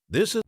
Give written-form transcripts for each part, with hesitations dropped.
This is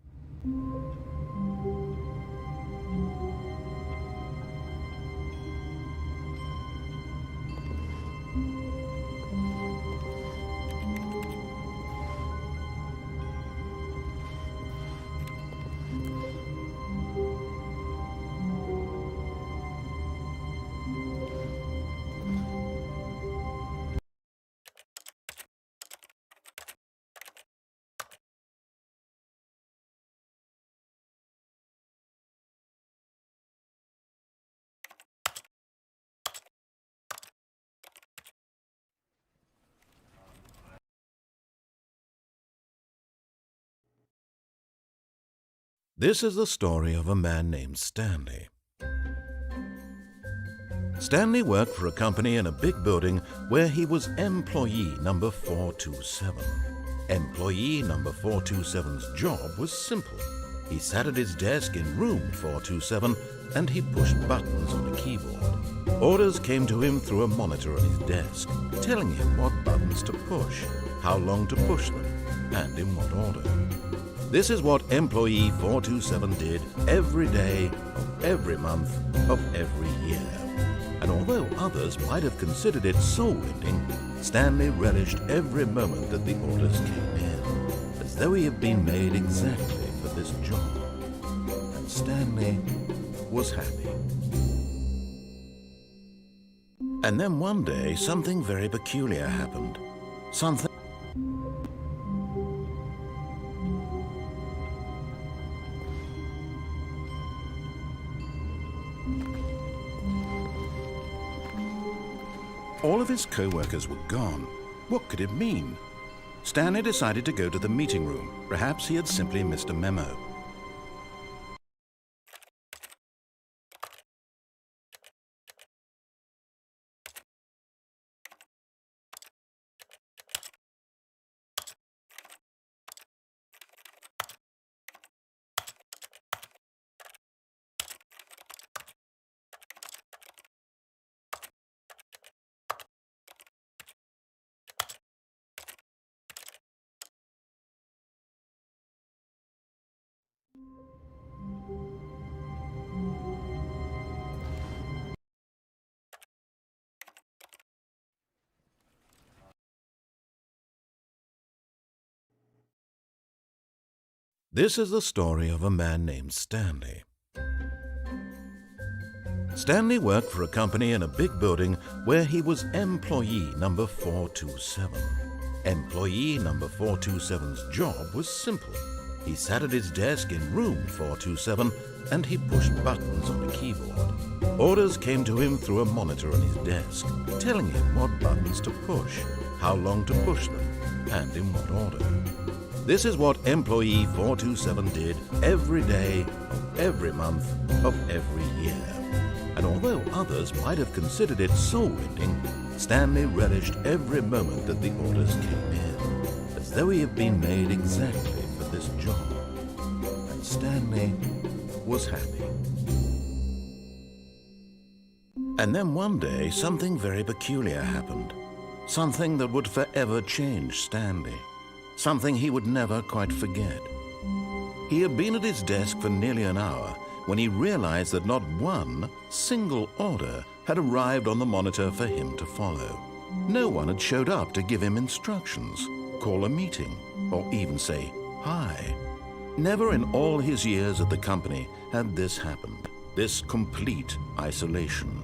This is the story of a man named Stanley. Stanley worked for a company in a big building where he was employee number 427. Employee number 427's job was simple. He sat at his desk in room 427 and he pushed buttons on a keyboard. Orders came to him through a monitor on his desk, telling him what buttons to push, how long to push them, and in what order. This is what employee 427 did every day of every month of every year. And although others might have considered it soul-ending, Stanley relished every moment that the orders came in, as though he had been made exactly for this job. And Stanley was happy. And then one day, something very peculiar happened. Something All of his co-workers were gone. What could it mean? Stanley decided to go to the meeting room. Perhaps he had simply missed a memo. This is the story of a man named Stanley. Stanley worked for a company in a big building where he was employee number 427. Employee number 427's job was simple. He sat at his desk in room 427 and he pushed buttons on a keyboard. Orders came to him through a monitor on his desk, telling him what buttons to push, how long to push them, and in what order. This is what employee 427 did every day of every month of every year. And although others might have considered it soul-ending, Stanley relished every moment that the orders came in, as though he had been made exactly for this job. And Stanley was happy. And then one day, something very peculiar happened. Something that would forever change Stanley. Something he would never quite forget. He had been at his desk for nearly an hour when he realized that not one single order had arrived on the monitor for him to follow. No one had showed up to give him instructions, call a meeting, or even say hi. Never in all his years at the company had this happened, this complete isolation.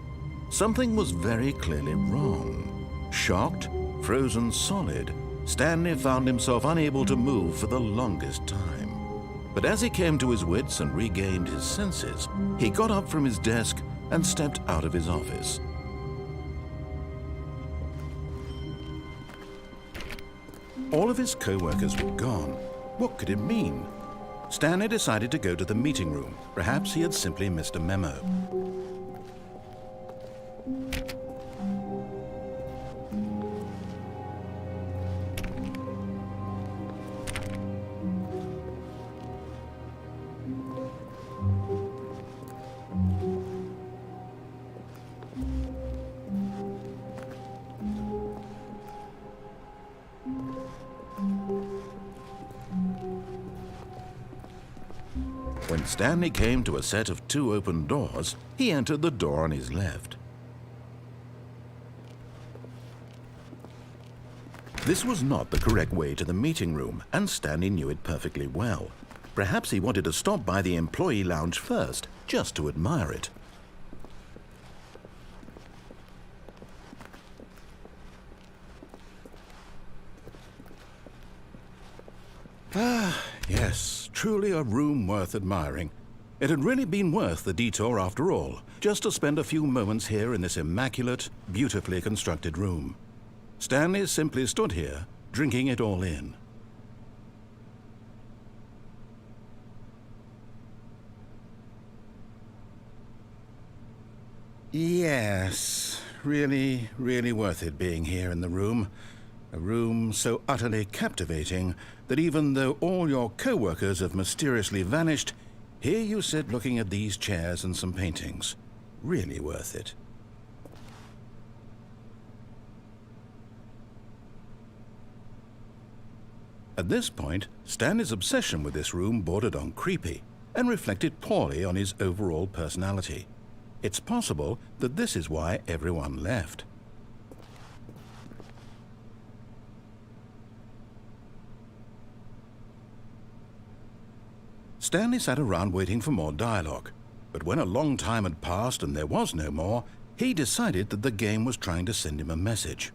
Something was very clearly wrong. Shocked, frozen solid, Stanley found himself unable to move for the longest time. But as he came to his wits and regained his senses, he got up from his desk and stepped out of his office. All of his co-workers were gone. What could it mean? Stanley decided to go to the meeting room. Perhaps he had simply missed a memo. When Stanley came to a set of 2 open doors, he entered the door on his left. This was not the correct way to the meeting room, and Stanley knew it perfectly well. Perhaps he wanted to stop by the employee lounge first, just to admire it. Yes, truly a room worth admiring. It had really been worth the detour after all, just to spend a few moments here in this immaculate, beautifully constructed room. Stanley simply stood here, drinking it all in. Yes, really, really worth it being here in the room. A room so utterly captivating that even though all your co-workers have mysteriously vanished, here you sit looking at these chairs and some paintings. Really worth it. At this point, Stanley's obsession with this room bordered on creepy and reflected poorly on his overall personality. It's possible that this is why everyone left. Stanley sat around waiting for more dialogue, but when a long time had passed and there was no more, he decided that the game was trying to send him a message.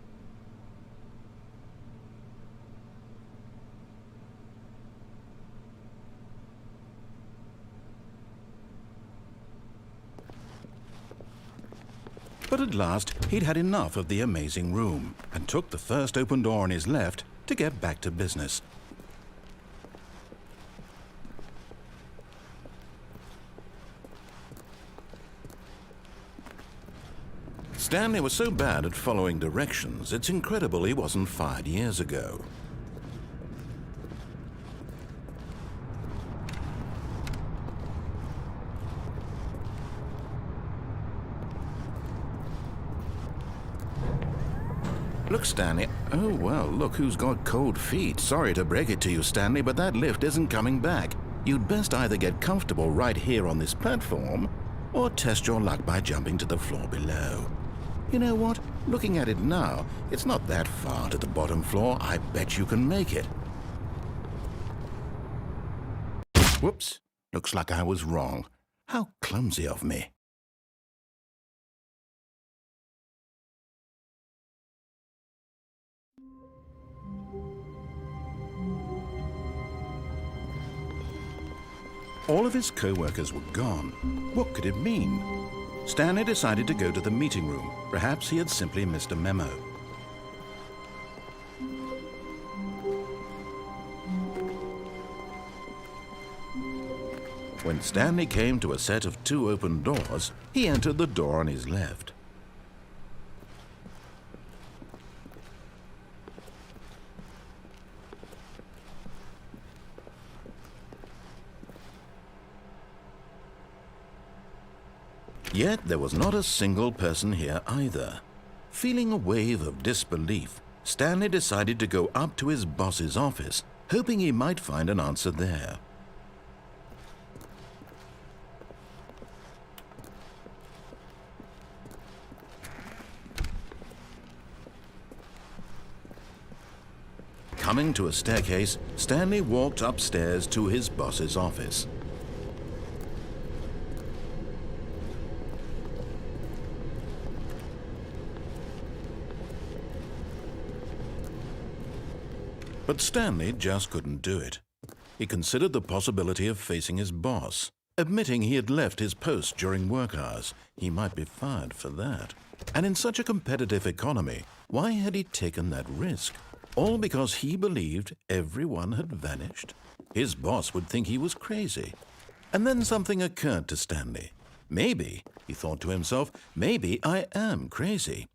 But at last, he'd had enough of the amazing room and took the first open door on his left to get back to business. Stanley was so bad at following directions, it's incredible he wasn't fired years ago. Look, Stanley. Oh, well, look who's got cold feet. Sorry to break it to you, Stanley, but that lift isn't coming back. You'd best either get comfortable right here on this platform, or test your luck by jumping to the floor below. You know what? Looking at it now, it's not that far to the bottom floor. I bet you can make it. Whoops. Looks like I was wrong. How clumsy of me. All of his co-workers were gone. What could it mean? Stanley decided to go to the meeting room. Perhaps he had simply missed a memo. When Stanley came to a set of 2 open doors, he entered the door on his left. Yet there was not a single person here either. Feeling a wave of disbelief, Stanley decided to go up to his boss's office, hoping he might find an answer there. Coming to a staircase, Stanley walked upstairs to his boss's office. But Stanley just couldn't do it. He considered the possibility of facing his boss, admitting he had left his post during work hours. He might be fired for that. And in such a competitive economy, why had he taken that risk? All because he believed everyone had vanished? His boss would think he was crazy. And then something occurred to Stanley. Maybe, he thought to himself, maybe I am crazy.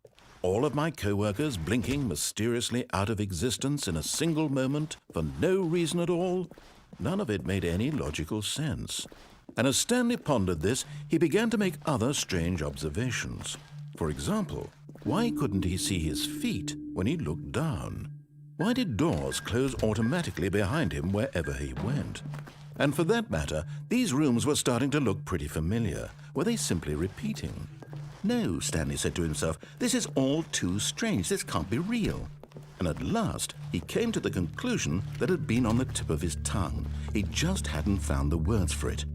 All of my co-workers blinking mysteriously out of existence in a single moment for no reason at all? None of it made any logical sense. And as Stanley pondered this, he began to make other strange observations. For example, why couldn't he see his feet when he looked down? Why did doors close automatically behind him wherever he went? And for that matter, these rooms were starting to look pretty familiar. Were they simply repeating? No, Stanley said to himself, this is all too strange. This can't be real. And at last, he came to the conclusion that had been on the tip of his tongue. He just hadn't found the words for it.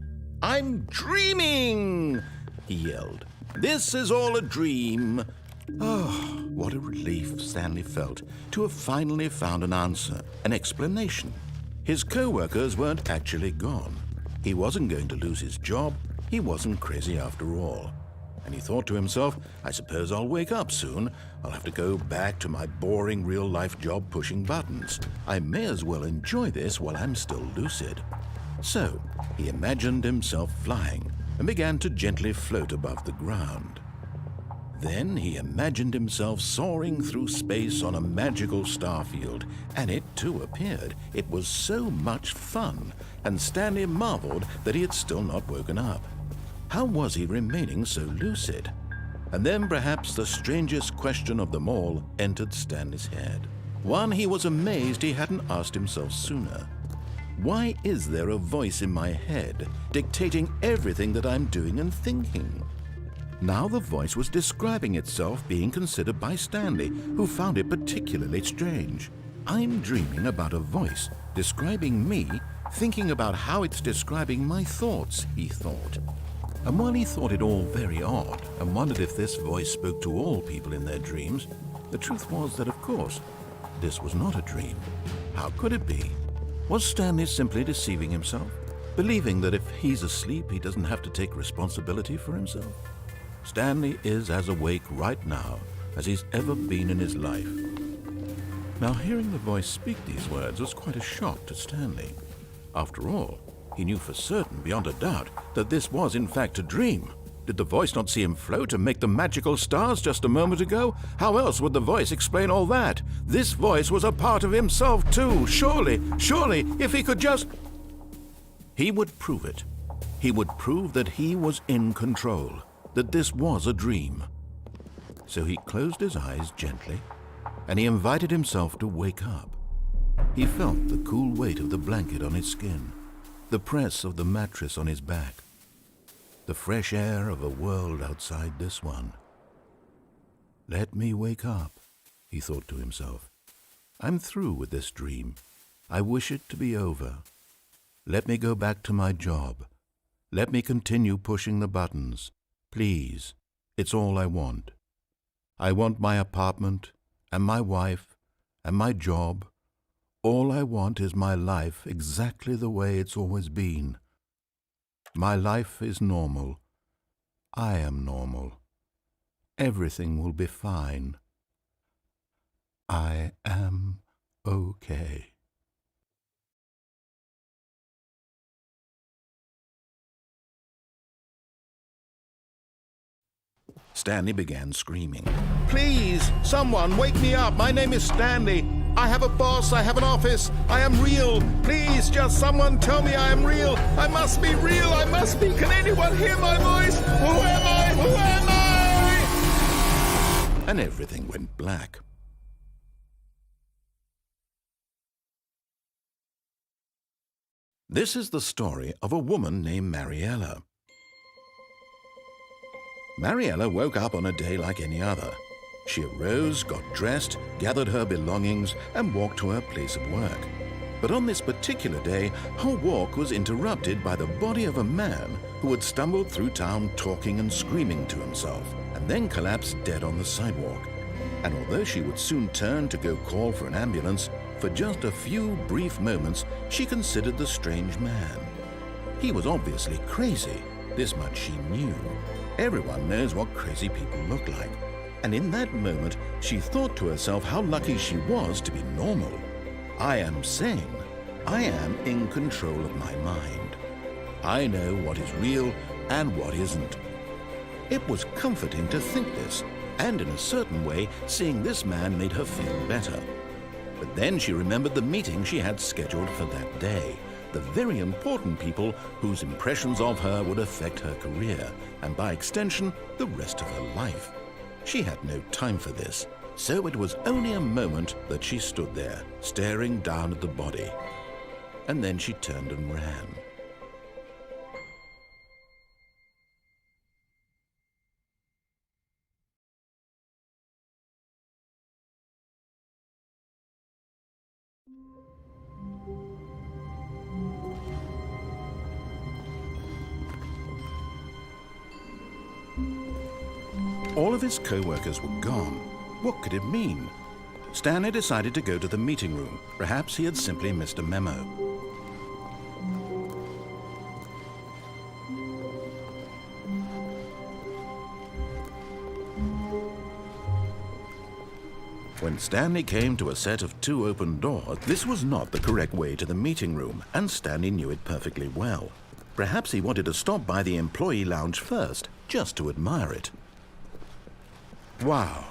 "I'm dreaming!" he yelled. "This is all a dream." Oh, what a relief Stanley felt to have finally found an answer, an explanation. His co-workers weren't actually gone. He wasn't going to lose his job. He wasn't crazy after all. And he thought to himself, I suppose I'll wake up soon. I'll have to go back to my boring real-life job pushing buttons. I may as well enjoy this while I'm still lucid. So he imagined himself flying and began to gently float above the ground. Then he imagined himself soaring through space on a magical starfield, and it too appeared. It was so much fun, and Stanley marveled that he had still not woken up. How was he remaining so lucid? And then perhaps the strangest question of them all entered Stanley's head. One he was amazed he hadn't asked himself sooner. Why is there a voice in my head dictating everything that I'm doing and thinking? Now the voice was describing itself being considered by Stanley, who found it particularly strange. I'm dreaming about a voice describing me, thinking about how it's describing my thoughts, he thought. And while he thought it all very odd and wondered if this voice spoke to all people in their dreams, the truth was that, of course, this was not a dream. How could it be? Was Stanley simply deceiving himself, believing that if he's asleep, he doesn't have to take responsibility for himself? Stanley is as awake right now as he's ever been in his life. Now, hearing the voice speak these words was quite a shock to Stanley. After all, he knew for certain, beyond a doubt, that this was in fact a dream. Did the voice not see him float and make the magical stars just a moment ago? How else would the voice explain all that? This voice was a part of himself too. Surely, if he could just... He would prove it. He would prove that he was in control, that this was a dream. So he closed his eyes gently, and he invited himself to wake up. He felt the cool weight of the blanket on his skin, the press of the mattress on his back, the fresh air of a world outside this one. Let me wake up, he thought to himself. I'm through with this dream. I wish it to be over. Let me go back to my job. Let me continue pushing the buttons. Please, it's all I want. I want my apartment and my wife and my job. All I want is my life exactly the way it's always been. My life is normal. I am normal. Everything will be fine. I am okay. Stanley began screaming. Please, someone, wake me up. My name is Stanley. I have a boss. I have an office. I am real. Please, just someone tell me I am real. I must be real. I must be. Can anyone hear my voice? Who am I? Who am I? And everything went black. This is the story of a woman named Mariella. Mariella woke up on a day like any other. She arose, got dressed, gathered her belongings, and walked to her place of work. But on this particular day, her walk was interrupted by the body of a man who had stumbled through town talking and screaming to himself, and then collapsed dead on the sidewalk. And although she would soon turn to go call for an ambulance, for just a few brief moments, she considered the strange man. He was obviously crazy. This much she knew. Everyone knows what crazy people look like. And in that moment, she thought to herself how lucky she was to be normal. I am sane. I am in control of my mind. I know what is real and what isn't. It was comforting to think this, and in a certain way, seeing this man made her feel better. But then she remembered the meeting she had scheduled for that day. The very important people whose impressions of her would affect her career, and by extension, the rest of her life. She had no time for this, So it was only a moment that she stood there, staring down at the body. And then she turned and ran. All of his co-workers were gone. What could it mean? Stanley decided to go to the meeting room. Perhaps he had simply missed a memo. When Stanley came to a set of 2 open doors, this was not the correct way to the meeting room, and Stanley knew it perfectly well. Perhaps he wanted to stop by the employee lounge first, just to admire it. Wow,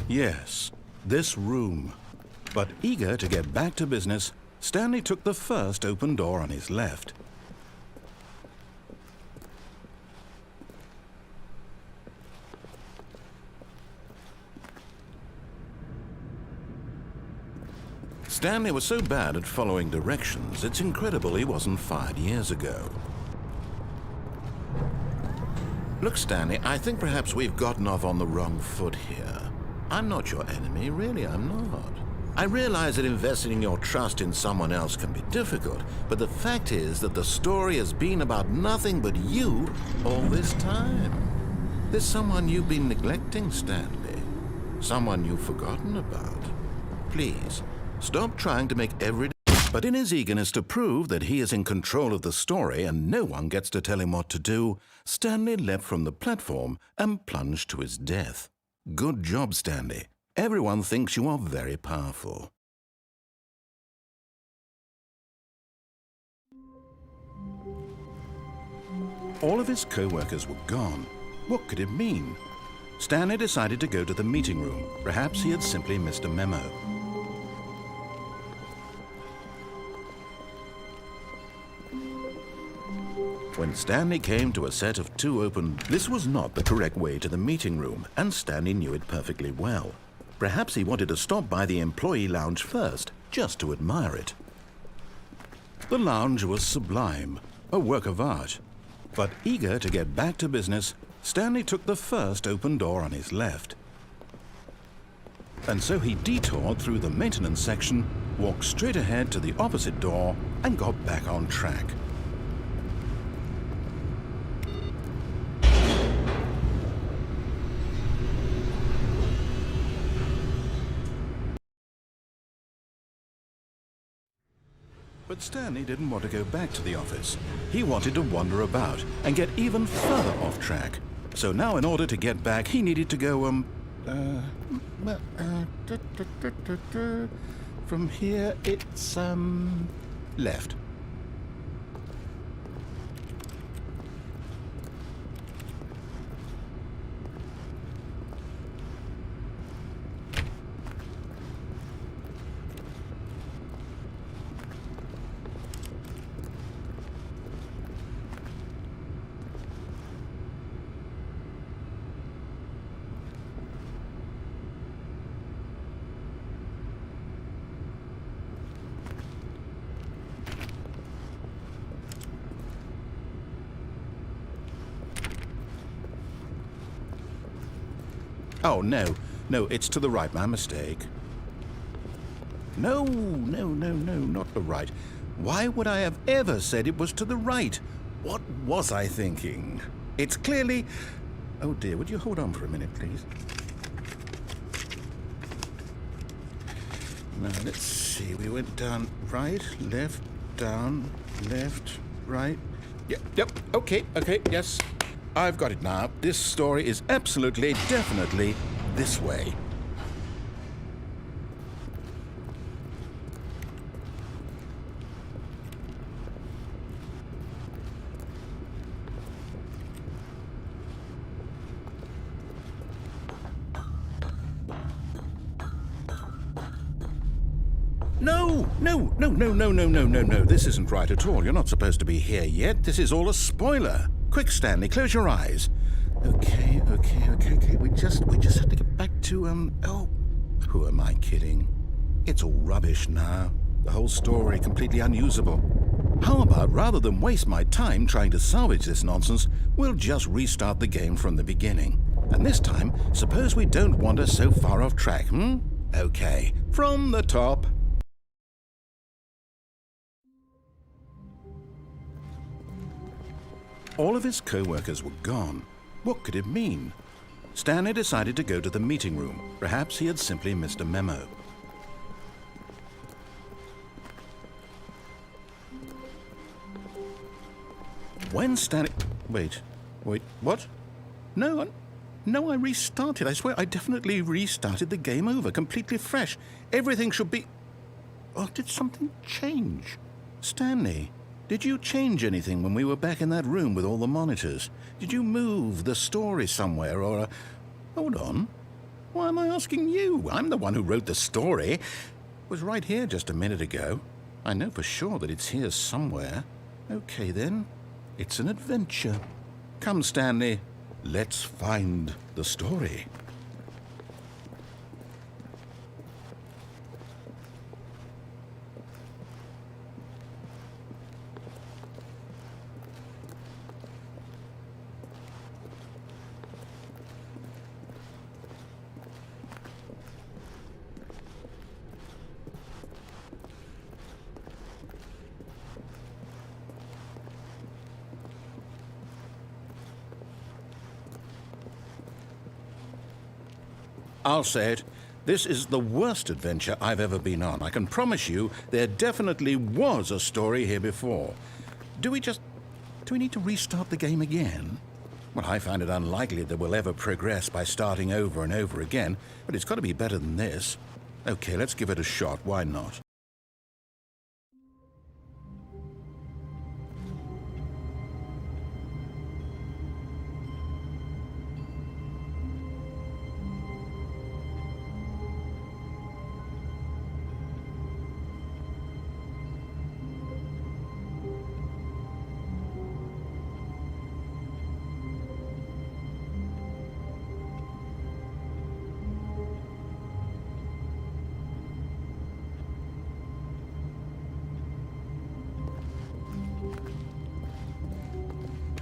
yes, this room. But eager to get back to business, Stanley took the first open door on his left. Stanley was so bad at following directions, it's incredible he wasn't fired years ago. Look, Stanley, I think perhaps we've gotten off on the wrong foot here. I'm not your enemy, really, I'm not. I realize that investing your trust in someone else can be difficult, but the fact is that the story has been about nothing but you all this time. There's someone you've been neglecting, Stanley. Someone you've forgotten about. Please, stop trying to make every... But in his eagerness to prove that he is in control of the story and no one gets to tell him what to do, Stanley leapt from the platform and plunged to his death. Good job, Stanley. Everyone thinks you are very powerful. All of his co-workers were gone. What could it mean? Stanley decided to go to the meeting room. Perhaps he had simply missed a memo. When Stanley came to a set of 2 open... This was not the correct way to the meeting room, and Stanley knew it perfectly well. Perhaps he wanted to stop by the employee lounge first, just to admire it. The lounge was sublime, a work of art. But eager to get back to business, Stanley took the first open door on his left. And so he detoured through the maintenance section, walked straight ahead to the opposite door, and got back on track. But Stanley didn't want to go back to the office. He wanted to wander about and get even further off track. So now in order to get back, he needed to go, from here it's, left. Oh, no, it's to the right, my mistake. No, not the right. Why would I have ever said it was to the right? What was I thinking? It's clearly... Oh dear, would you hold on for a minute, please? Now, let's see, we went down right, left, down, left, right. Yep, okay, yes. I've got it now. This story is absolutely, definitely this way. No. This isn't right at all. You're not supposed to be here yet. This is all a spoiler. Quick, Stanley, close your eyes. Okay. We just have to get back to, oh, Who am I kidding? It's all rubbish now. The whole story completely unusable. How about, rather than waste my time trying to salvage this nonsense, we'll just restart the game from the beginning. And this time, suppose we don't wander so far off track, Okay, from the top. All of his co-workers were gone. What could it mean? Stanley decided to go to the meeting room. Perhaps he had simply missed a memo. When Stanley... Wait, what? No, I restarted. I swear, I definitely restarted the game over, completely fresh. Everything should be... Oh, did something change? Stanley, did you change anything when we were back in that room with all the monitors? Did you move the story somewhere, or... Hold on. Why am I asking you? I'm the one who wrote the story. It was right here just a minute ago. I know for sure that it's here somewhere. Okay, then. It's an adventure. Come, Stanley. Let's find the story. I'll say it. This is the worst adventure I've ever been on. I can promise you there definitely was a story here before. Do we need to restart the game again? Well, I find it unlikely that we'll ever progress by starting over and over again, but it's got to be better than this. Okay, let's give it a shot. Why not?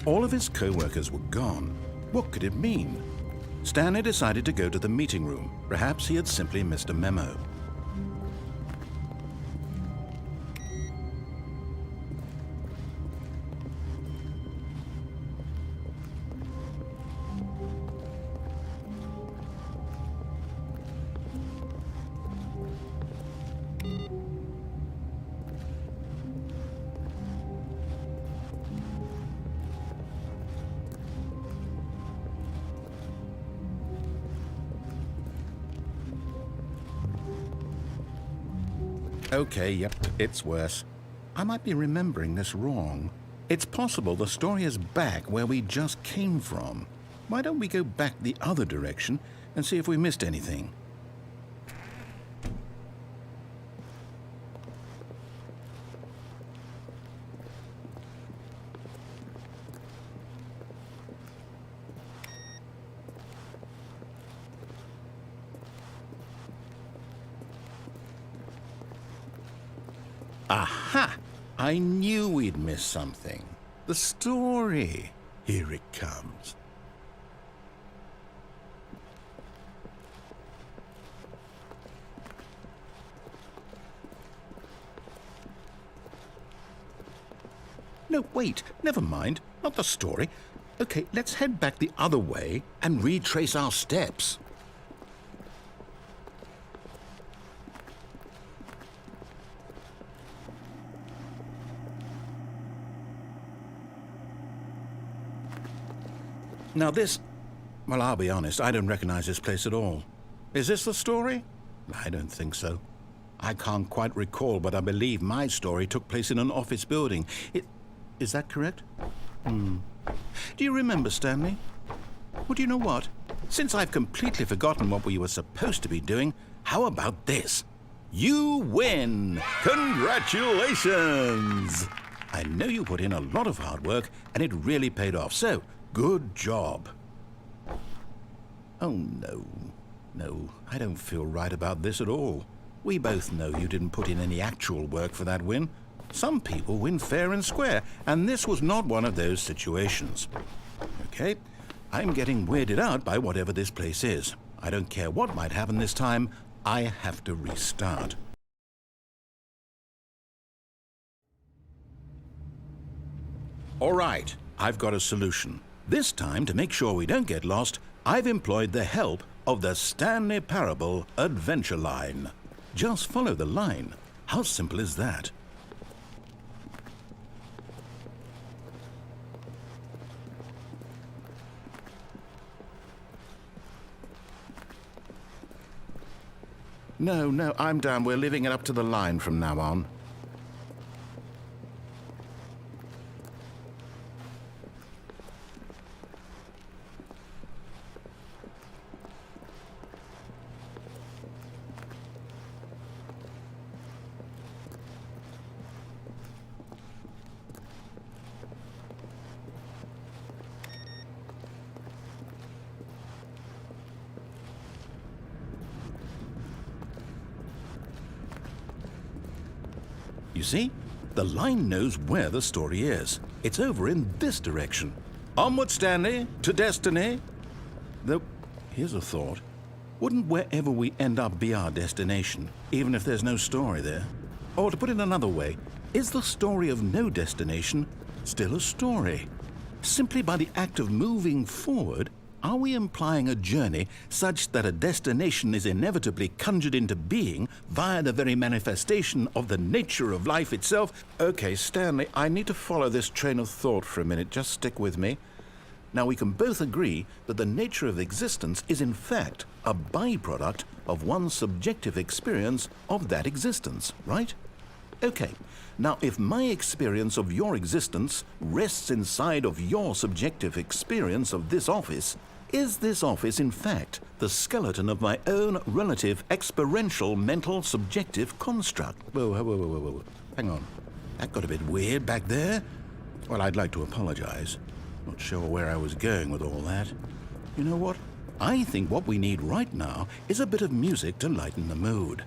All of his co-workers were gone. What could it mean? Stanley decided to go to the meeting room. Perhaps he had simply missed a memo. Okay, yep, it's worse. I might be remembering this wrong. It's possible the story is back where we just came from. Why don't we go back the other direction and see if we missed anything? Aha! I knew we'd miss something. The story. Here it comes. No, wait. Never mind. Not the story. Okay, let's head back the other way and retrace our steps. Now this... Well, I'll be honest, I don't recognize this place at all. Is this the story? I don't think so. I can't quite recall, but I believe my story took place in an office building. Is that correct? Do you remember, Stanley? Well, do you know what? Since I've completely forgotten what we were supposed to be doing, how about this? You win! Congratulations! I know you put in a lot of hard work, and it really paid off, so... good job. Oh, no. No, I don't feel right about this at all. We both know you didn't put in any actual work for that win. Some people win fair and square, and this was not one of those situations. Okay, I'm getting weirded out by whatever this place is. I don't care what might happen this time, I have to restart. All right, I've got a solution. This time, to make sure we don't get lost, I've employed the help of the Stanley Parable Adventure Line. Just follow the line. How simple is that? No, I'm down. We're leaving it up to the line from now on. You see? The line knows where the story is. It's over in this direction. Onward, Stanley, to destiny. Though, here's a thought. Wouldn't wherever we end up be our destination, even if there's no story there? Or to put it another way, is the story of no destination still a story? Simply by the act of moving forward, are we implying a journey such that a destination is inevitably conjured into being via the very manifestation of the nature of life itself? Okay, Stanley, I need to follow this train of thought for a minute. Just stick with me. Now, we can both agree that the nature of existence is in fact a byproduct of one's subjective experience of that existence, right? Okay, now if my experience of your existence rests inside of your subjective experience of this office, is this office in fact the skeleton of my own relative experiential mental subjective construct? Whoa. Hang on. That got a bit weird back there. Well, I'd like to apologize. Not sure where I was going with all that. You know what? I think what we need right now is a bit of music to lighten the mood.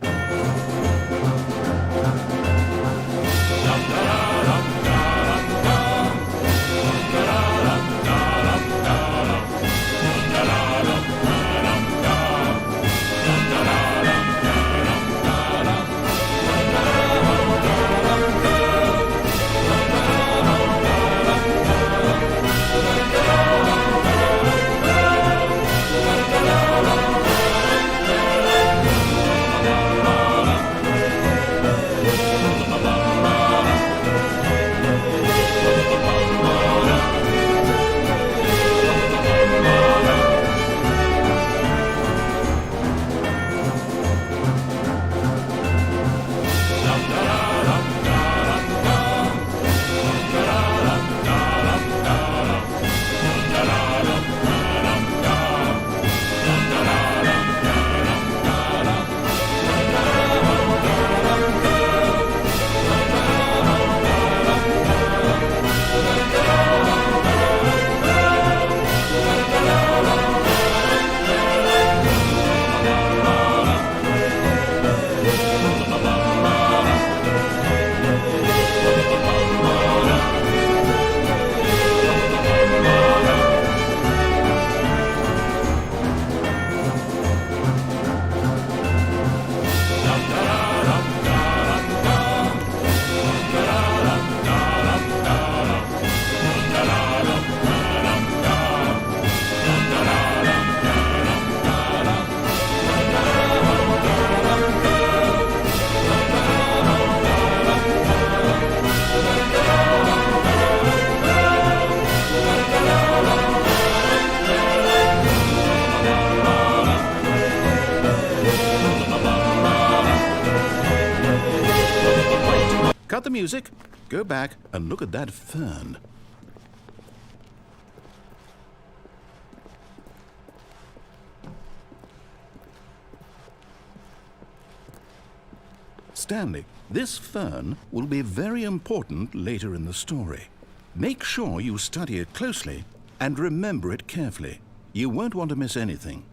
Cut the music, go back and look at that fern. Stanley, this fern will be very important later in the story. Make sure you study it closely and remember it carefully. You won't want to miss anything.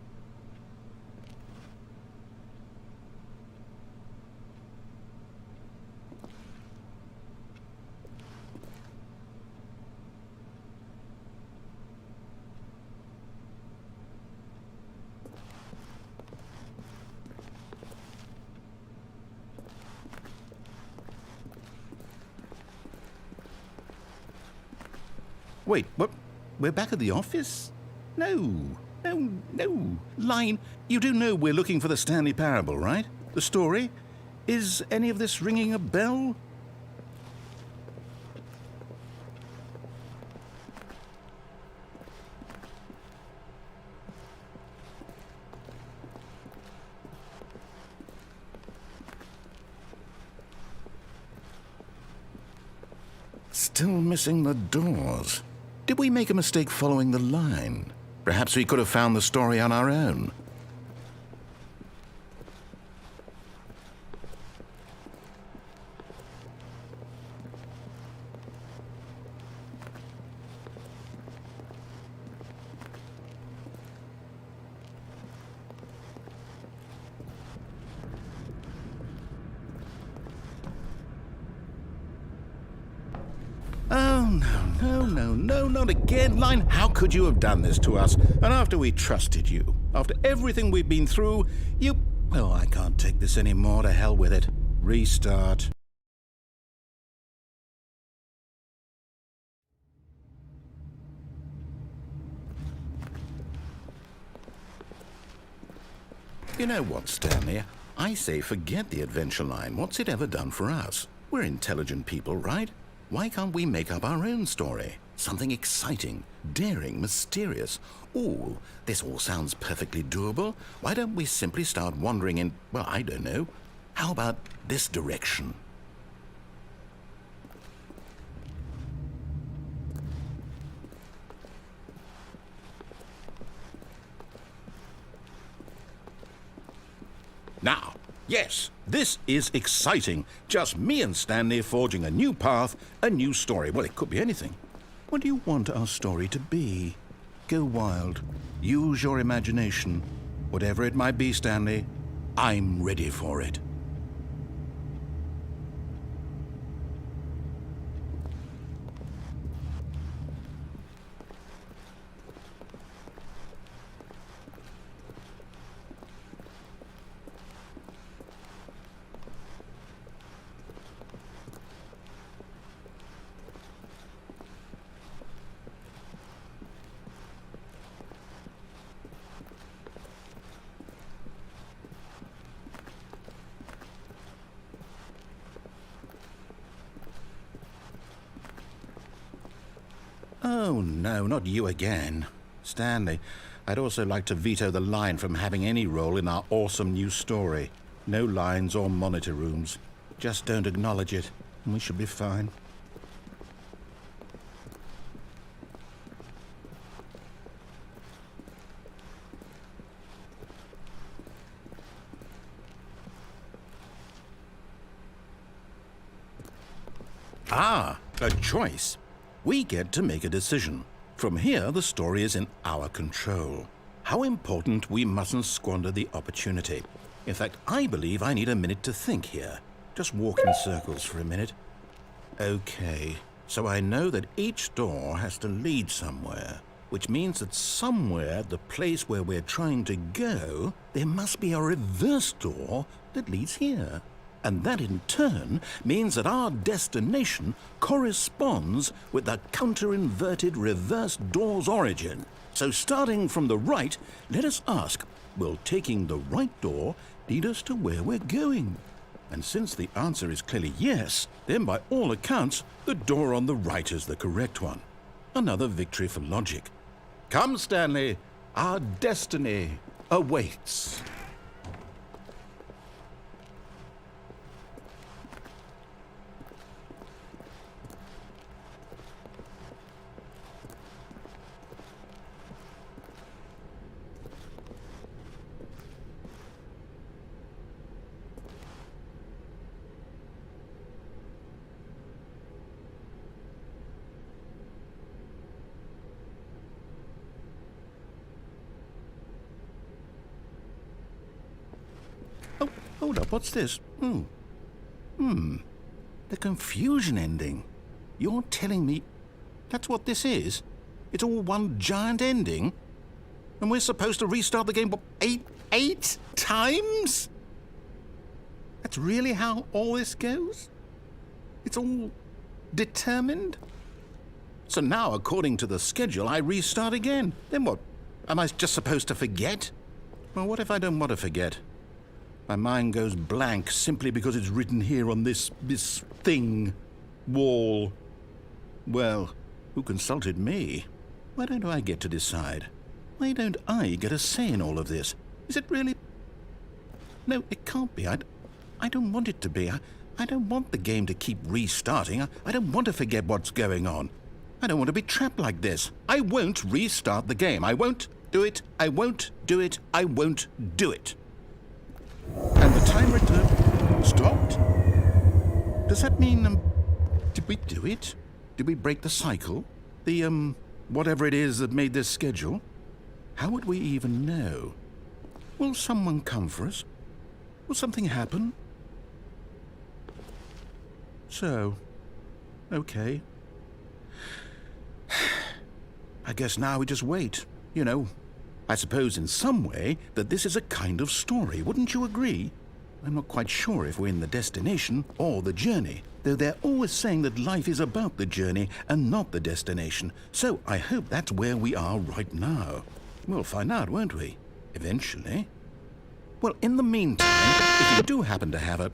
Wait, what? We're back at the office? No. Line, you do know we're looking for the Stanley Parable, right? The story? Is any of this ringing a bell? Still missing the doors. Did we make a mistake following the line? Perhaps we could have found the story on our own. Oh, no, not again. Line, how could you have done this to us? And after we trusted you, after everything we've been through, you... Oh, I can't take this anymore. To hell with it. Restart. You know what, Stanley? I say forget the adventure line. What's it ever done for us? We're intelligent people, right? Why can't we make up our own story? Something exciting, daring, mysterious. Ooh, this all sounds perfectly doable. Why don't we simply start wandering in, well, I don't know. How about this direction? Now, yes, this is exciting. Just me and Stanley forging a new path, a new story. Well, it could be anything. What do you want our story to be? Go wild. Use your imagination. Whatever it might be, Stanley, I'm ready for it. Oh, no, not you again. Stanley, I'd also like to veto the line from having any role in our awesome new story. No lines or monitor rooms. Just don't acknowledge it, and we should be fine. Ah, a choice. We get to make a decision. From here, the story is in our control. How important we mustn't squander the opportunity. In fact, I believe I need a minute to think here. Just walk in circles for a minute. Okay, so I know that each door has to lead somewhere, which means that somewhere, the place where we're trying to go, there must be a reverse door that leads here. And that in turn means that our destination corresponds with the counter-inverted reverse door's origin. So starting from the right, let us ask, will taking the right door lead us to where we're going? And since the answer is clearly yes, then by all accounts, the door on the right is the correct one. Another victory for logic. Come, Stanley, our destiny awaits. Hold up, what's this? The confusion ending. You're telling me that's what this is? It's all one giant ending? And we're supposed to restart the game, what, eight times? That's really how all this goes? It's all determined? So now, according to the schedule, I restart again. Then what? Am I just supposed to forget? Well, what if I don't want to forget? My mind goes blank simply because it's written here on this thing, wall. Well, who consulted me? Why don't I get to decide? Why don't I get a say in all of this? Is it really? No, it can't be. I don't want it to be. I don't want the game to keep restarting. I don't want to forget what's going on. I don't want to be trapped like this. I won't restart the game. I won't do it. I won't do it. I won't do it. And the timer stopped? Does that mean, did we do it? Did we break the cycle? The, whatever it is that made this schedule? How would we even know? Will someone come for us? Will something happen? So, okay. I guess now we just wait, you know. I suppose in some way that this is a kind of story, wouldn't you agree? I'm not quite sure if we're in the destination or the journey, though they're always saying that life is about the journey and not the destination. So I hope that's where we are right now. We'll find out, won't we? Eventually. Well, in the meantime, if you do happen to have a...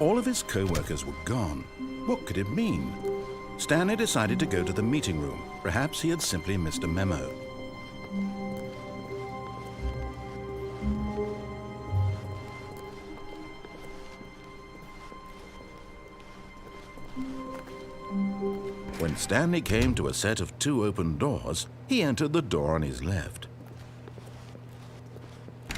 All of his co-workers were gone. What could it mean? Stanley decided to go to the meeting room. Perhaps he had simply missed a memo. When Stanley came to a set of 2 open doors, he entered the door on his left.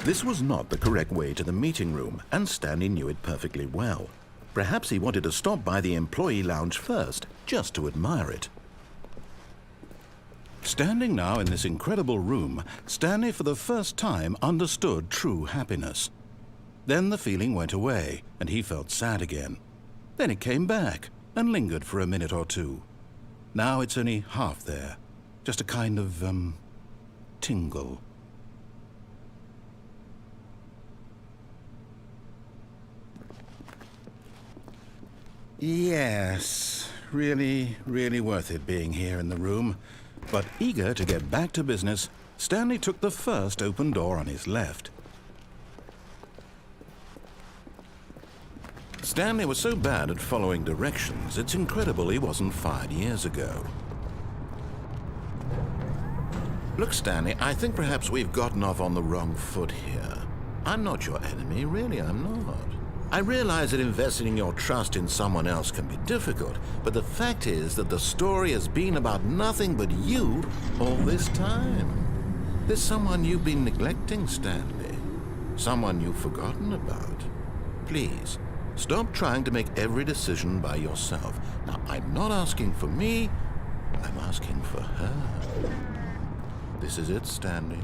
This was not the correct way to the meeting room, and Stanley knew it perfectly well. Perhaps he wanted to stop by the employee lounge first, just to admire it. Standing now in this incredible room, Stanley for the first time understood true happiness. Then the feeling went away, and he felt sad again. Then it came back, and lingered for a minute or two. Now it's only half there, just a kind of, tingle. Yes, really worth it being here in the room. But eager to get back to business, Stanley took the first open door on his left. Stanley was so bad at following directions, it's incredible he wasn't fired years ago. Look, Stanley, I think perhaps we've gotten off on the wrong foot here. I'm not your enemy, really, I'm not. I realize that investing your trust in someone else can be difficult, but the fact is that the story has been about nothing but you all this time. There's someone you've been neglecting, Stanley. Someone you've forgotten about. Please, stop trying to make every decision by yourself. Now, I'm not asking for me, I'm asking for her. This is it, Stanley.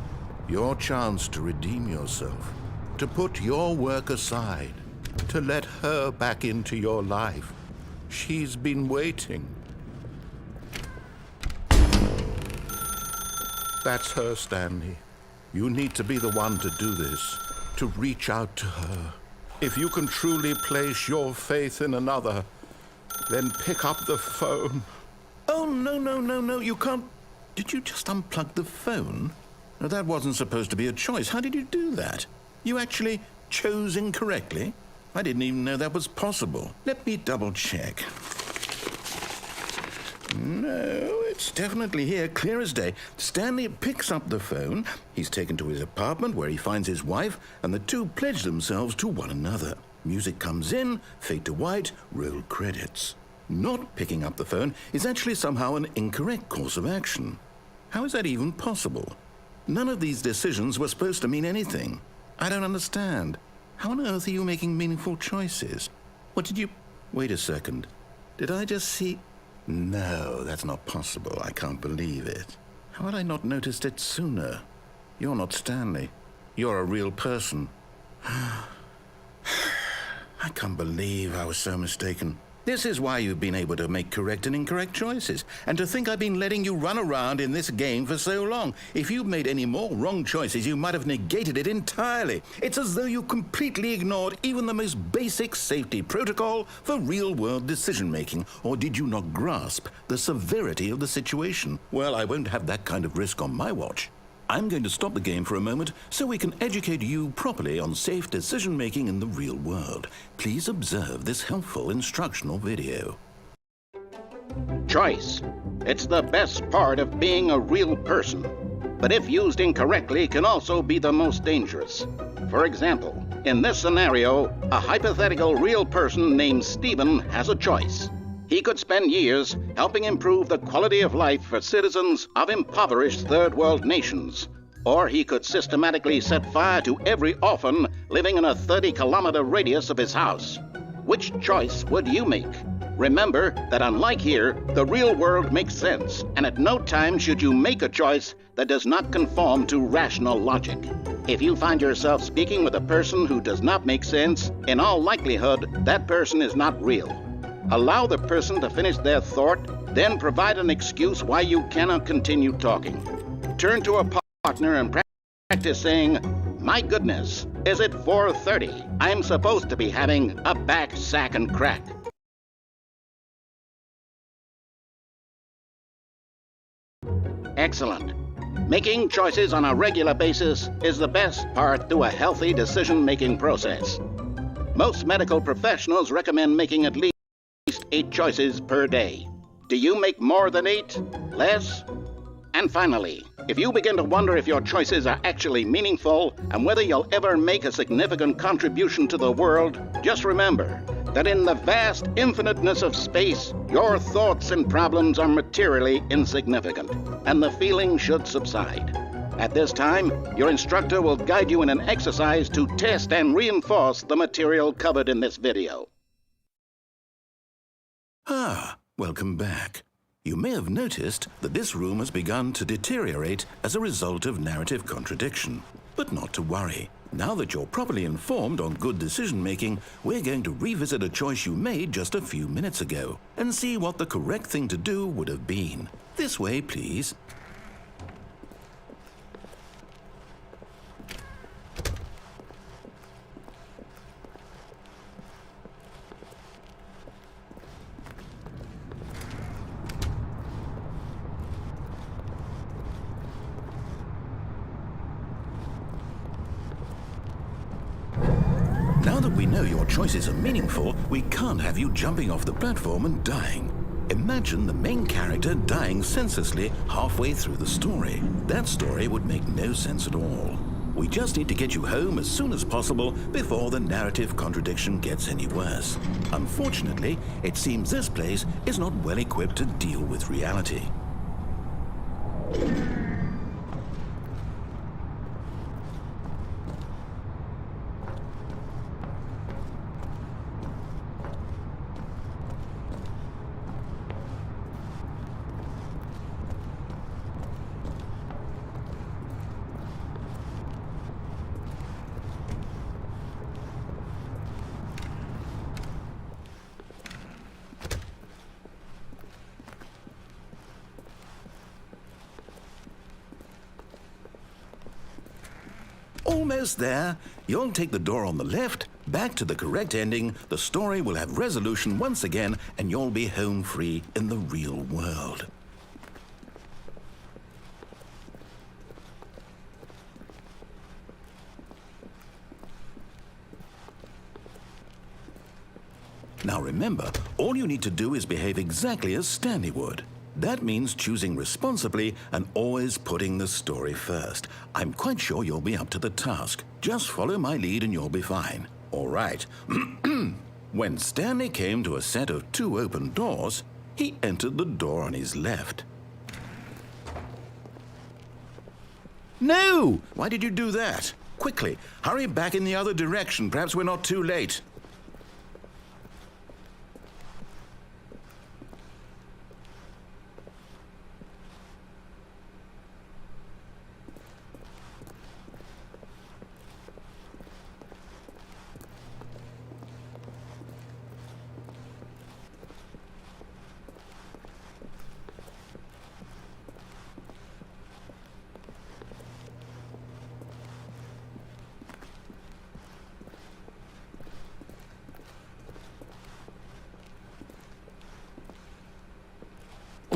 Your chance to redeem yourself, to put your work aside, to let her back into your life. She's been waiting. That's her, Stanley. You need to be the one to do this, to reach out to her. If you can truly place your faith in another, then pick up the phone. Oh, no, you can't. Did you just unplug the phone? No, that wasn't supposed to be a choice. How did you do that? You actually chose incorrectly? I didn't even know that was possible. Let me double check. No, it's definitely here, clear as day. Stanley picks up the phone. He's taken to his apartment where he finds his wife, and the two pledge themselves to one another. Music comes in, fade to white, roll credits. Not picking up the phone is actually somehow an incorrect course of action. How is that even possible? None of these decisions were supposed to mean anything. I don't understand. How on earth are you making meaningful choices? What did you... Wait a second. Did I just see... No, that's not possible. I can't believe it. How had I not noticed it sooner? You're not Stanley. You're a real person. I can't believe I was so mistaken. This is why you've been able to make correct and incorrect choices. And to think I've been letting you run around in this game for so long. If you'd made any more wrong choices, you might have negated it entirely. It's as though you completely ignored even the most basic safety protocol for real-world decision-making. Or did you not grasp the severity of the situation? Well, I won't have that kind of risk on my watch. I'm going to stop the game for a moment so we can educate you properly on safe decision-making in the real world. Please observe this helpful instructional video. Choice. It's the best part of being a real person, but if used incorrectly can also be the most dangerous. For example, in this scenario, a hypothetical real person named Stephen has a choice. He could spend years helping improve the quality of life for citizens of impoverished third world nations. Or he could systematically set fire to every orphan living in a 30-kilometer radius of his house. Which choice would you make? Remember that unlike here, the real world makes sense, and at no time should you make a choice that does not conform to rational logic. If you find yourself speaking with a person who does not make sense, in all likelihood, that person is not real. Allow the person to finish their thought, then provide an excuse why you cannot continue talking. Turn to a partner and practice saying, "My goodness, is it 4:30? I'm supposed to be having a back, sack, and crack." Excellent. Making choices on a regular basis is the best part to a healthy decision-making process. Most medical professionals recommend making at least 8 choices per day. Do you make more than 8? Less? And finally, if you begin to wonder if your choices are actually meaningful and whether you'll ever make a significant contribution to the world, just remember that in the vast infiniteness of space, your thoughts and problems are materially insignificant, and the feeling should subside. At this time, your instructor will guide you in an exercise to test and reinforce the material covered in this video. Ah, welcome back. You may have noticed that this room has begun to deteriorate as a result of narrative contradiction. But not to worry. Now that you're properly informed on good decision-making, we're going to revisit a choice you made just a few minutes ago and see what the correct thing to do would have been. This way, please. Now that we know your choices are meaningful, we can't have you jumping off the platform and dying. Imagine the main character dying senselessly halfway through the story. That story would make no sense at all. We just need to get you home as soon as possible before the narrative contradiction gets any worse. Unfortunately, it seems this place is not well equipped to deal with reality. Almost there. You'll take the door on the left, back to the correct ending, the story will have resolution once again, and you'll be home free in the real world. Now remember, all you need to do is behave exactly as Stanley would. That means choosing responsibly and always putting the story first. I'm quite sure you'll be up to the task. Just follow my lead and you'll be fine. All right. When Stanley came to a set of 2 open doors, he entered the door on his left. No! Why did you do that? Quickly, hurry back in the other direction. Perhaps we're not too late.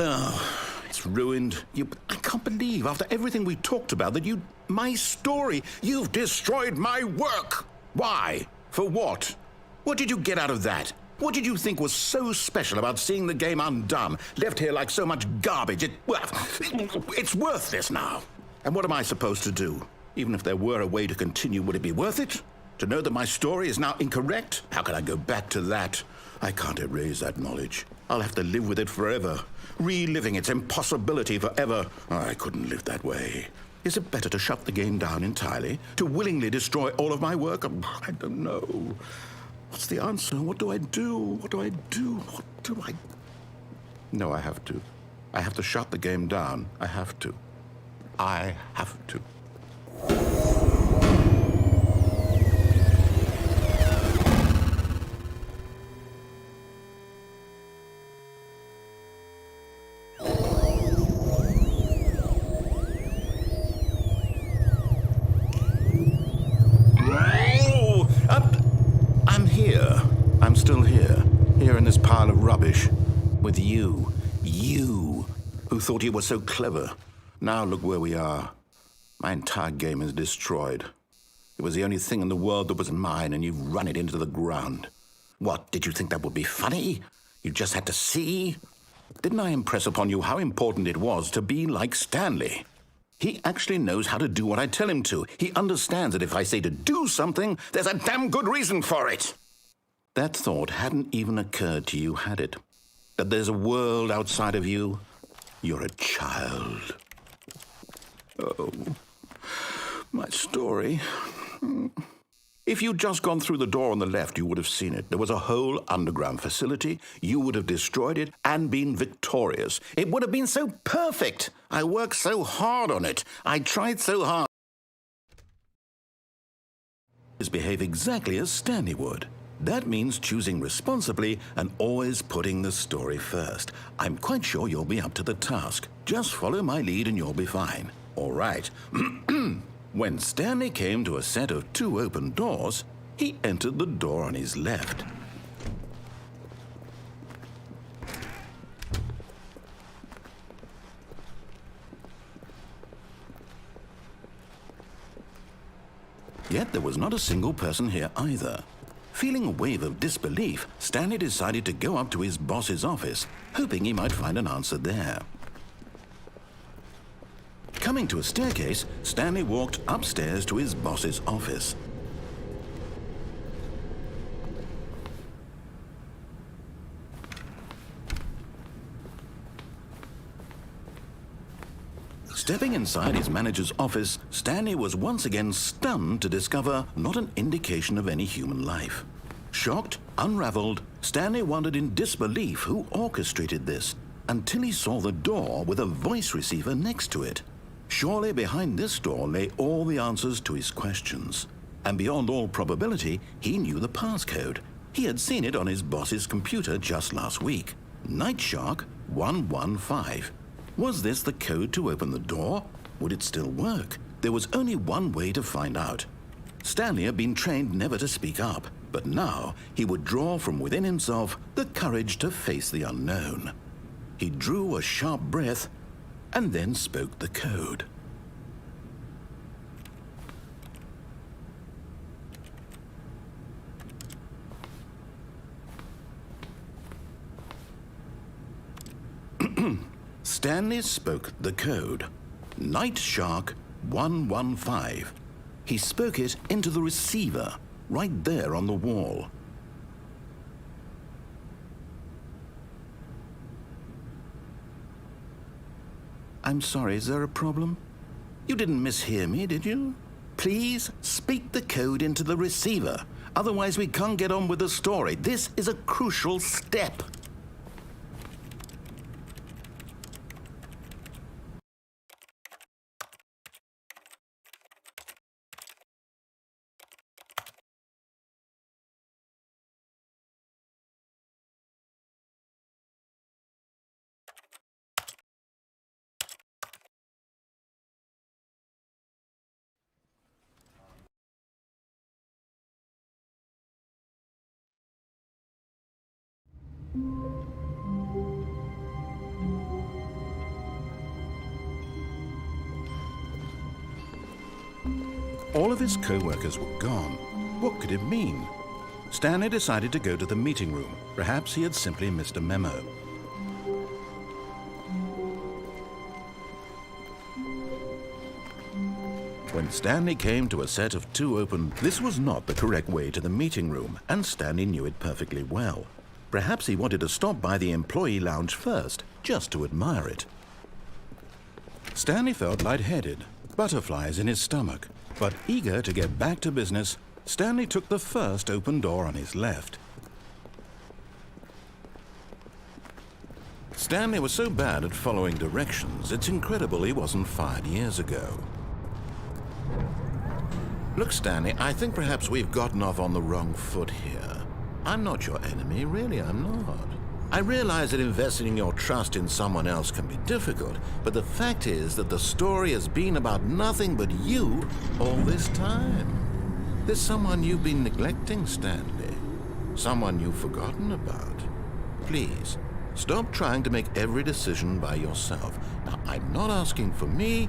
Oh, it's ruined. I can't believe, after everything we talked about, that my story, you've destroyed my work. Why? For what? What did you get out of that? What did you think was so special about seeing the game undone, left here like so much garbage? It's worthless now. And what am I supposed to do? Even if there were a way to continue, would it be worth it? To know that my story is now incorrect? How can I go back to that? I can't erase that knowledge. I'll have to live with it forever, reliving its impossibility forever. I couldn't live that way. Is it better to shut the game down entirely? To willingly destroy all of my work? I don't know. What's the answer? What do I do? What do I do? What do I... No, I have to. I have to shut the game down. I have to. I have to. I'm here. I'm still here. Here in this pile of rubbish. With you. You, who thought you were so clever. Now look where we are. My entire game is destroyed. It was the only thing in the world that was mine, and you've run it into the ground. What, did you think that would be funny? You just had to see? Didn't I impress upon you how important it was to be like Stanley? He actually knows how to do what I tell him to. He understands that if I say to do something, there's a damn good reason for it. That thought hadn't even occurred to you, had it? That there's a world outside of you? You're a child. Oh, my story. If you'd just gone through the door on the left, you would have seen it. There was a whole underground facility. You would have destroyed it and been victorious. It would have been so perfect. I worked so hard on it. I tried so hard. Behave exactly as Stanley would. That means choosing responsibly and always putting the story first. I'm quite sure you'll be up to the task. Just follow my lead and you'll be fine. All right. When Stanley came to a set of 2 open doors, he entered the door on his left. Yet there was not a single person here either. Feeling a wave of disbelief, Stanley decided to go up to his boss's office, hoping he might find an answer there. Coming to a staircase, Stanley walked upstairs to his boss's office. Stepping inside his manager's office, Stanley was once again stunned to discover not an indication of any human life. Shocked, unraveled, Stanley wondered in disbelief who orchestrated this, until he saw the door with a voice receiver next to it. Surely behind this door lay all the answers to his questions. And beyond all probability, he knew the passcode. He had seen it on his boss's computer just last week. Nightshark 115. Was this the code to open the door? Would it still work? There was only one way to find out. Stanley had been trained never to speak up, but now he would draw from within himself the courage to face the unknown. He drew a sharp breath and then spoke the code. Stanley spoke the code. Nightshark 115. He spoke it into the receiver, right there on the wall. I'm sorry, is there a problem? You didn't mishear me, did you? Please speak the code into the receiver. Otherwise, we can't get on with the story. This is a crucial step. All of his co-workers were gone. What could it mean? Stanley decided to go to the meeting room. Perhaps he had simply missed a memo. When Stanley came to a set of 2 open, this was not the correct way to the meeting room, and Stanley knew it perfectly well. Perhaps he wanted to stop by the employee lounge first, just to admire it. Stanley felt lightheaded, butterflies in his stomach, but eager to get back to business, Stanley took the first open door on his left. Stanley was so bad at following directions, it's incredible he wasn't fired years ago. Look, Stanley, I think perhaps we've gotten off on the wrong foot here. I'm not your enemy, really, I'm not. I realize that investing your trust in someone else can be difficult, but the fact is that the story has been about nothing but you all this time. There's someone you've been neglecting, Stanley. Someone you've forgotten about. Please, stop trying to make every decision by yourself. Now, I'm not asking for me,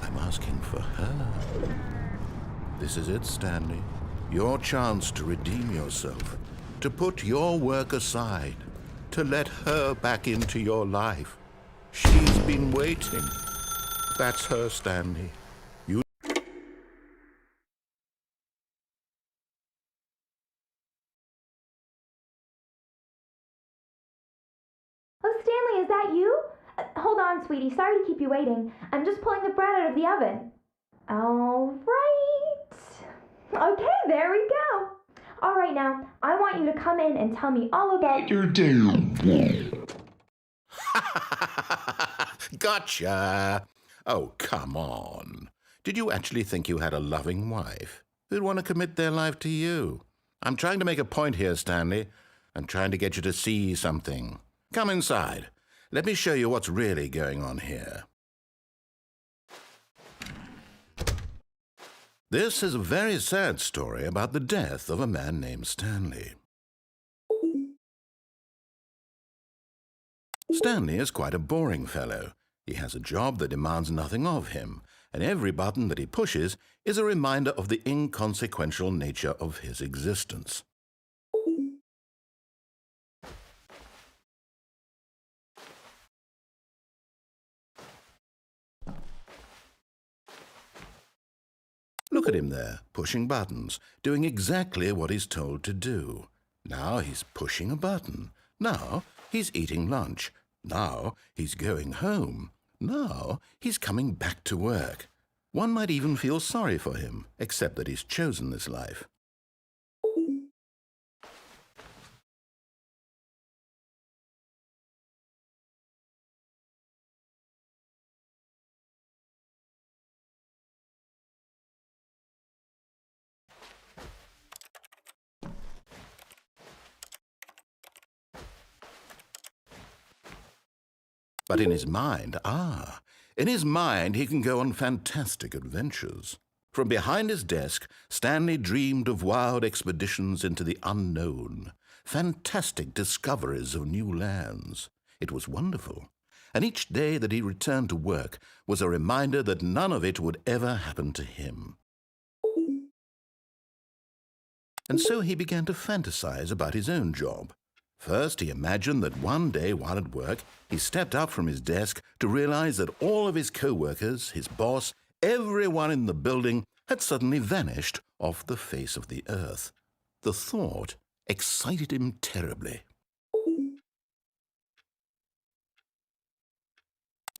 I'm asking for her. This is it, Stanley. Your chance to redeem yourself, to put your work aside, to let her back into your life. She's been waiting. That's her, Stanley. You... Oh, Stanley, is that you? Hold on, sweetie. Sorry to keep you waiting. I'm just pulling the bread out of the oven. All right. Okay, there we go. All right, now, I want you to come in and tell me all about your day. Gotcha! Oh, come on. Did you actually think you had a loving wife who'd want to commit their life to you? I'm trying to make a point here, Stanley. I'm trying to get you to see something. Come inside. Let me show you what's really going on here. This is a very sad story about the death of a man named Stanley. Stanley is quite a boring fellow. He has a job that demands nothing of him, and every button that he pushes is a reminder of the inconsequential nature of his existence. Look at him there, pushing buttons, doing exactly what he's told to do. Now he's pushing a button. Now he's eating lunch. Now he's going home. Now he's coming back to work. One might even feel sorry for him, except that he's chosen this life. But in his mind, he can go on fantastic adventures. From behind his desk, Stanley dreamed of wild expeditions into the unknown, fantastic discoveries of new lands. It was wonderful, and each day that he returned to work was a reminder that none of it would ever happen to him. And so he began to fantasize about his own job. First, he imagined that one day while at work, he stepped up from his desk to realize that all of his co-workers, his boss, everyone in the building had suddenly vanished off the face of the earth. The thought excited him terribly.